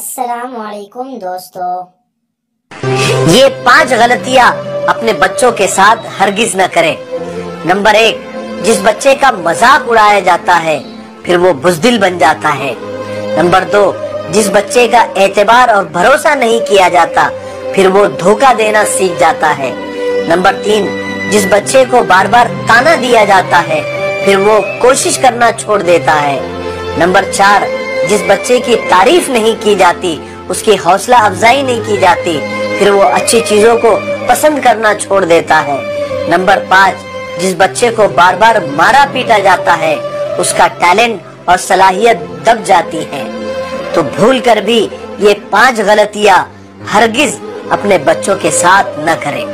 अस्सलाम वालेकुम दोस्तों। ये 5 गलतियां अपने बच्चों के साथ हरगिज न करें। नंबर 1, जिस बच्चे का मजाक उड़ाया जाता है फिर वो बुज़दिल बन जाता है। नंबर 2, जिस बच्चे का एतबार और भरोसा नहीं किया जाता फिर वो धोखा देना सीख जाता है। नंबर 3, जिस बच्चे को बार बार ताना दिया जाता है फिर वो कोशिश करना छोड़ देता है। नंबर 4, जिस बच्चे की तारीफ नहीं की जाती, उसकी हौसला अफजाई नहीं की जाती, फिर वो अच्छी चीजों को पसंद करना छोड़ देता है। नंबर 5, जिस बच्चे को बार बार मारा पीटा जाता है उसका टैलेंट और सलाहियत दब जाती है। तो भूल कर भी ये 5 गलतियां हरगिज अपने बच्चों के साथ न करें।